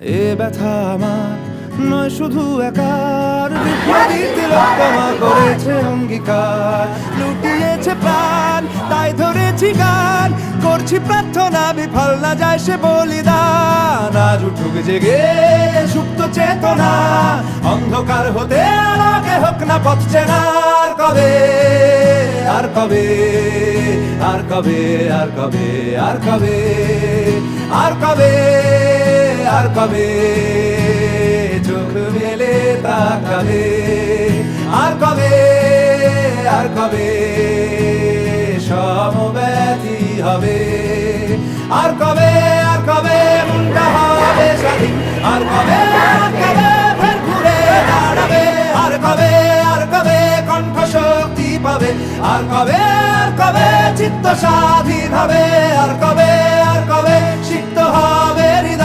এ ব্যথা আমার নয় শুধু একার, বিপ্লবী তিলোত্তমা করেছে অঙ্গীকার, লুটিয়েছে প্রাণ তাই ধরেছি গান, করছি প্রার্থনা বিফল না যায় সে বলিদান। আজ উঠুক জেগে সুপ্ত চেতনা, অন্ধকার হতে আলোকে হোক না পথ চেনা। আর কবে, আর কবে, আর কবে, আর কবে, আর কবে, আর কবে, আর কবে চোখ মেলে তাকাবে, আর কবে, আর কবে সমব্যথী হবে, আর কবে, আর কবে মুন্ডা হবে স্বাধীন, আর কবে, আর কবে ফের ঘুরে দাঁড়াবে, আর কবে, আর কবে কণ্ঠ শক্তি পাবে, আর কবে, আর কবে চিত্ত স্বাধীন হবে, আর কবে,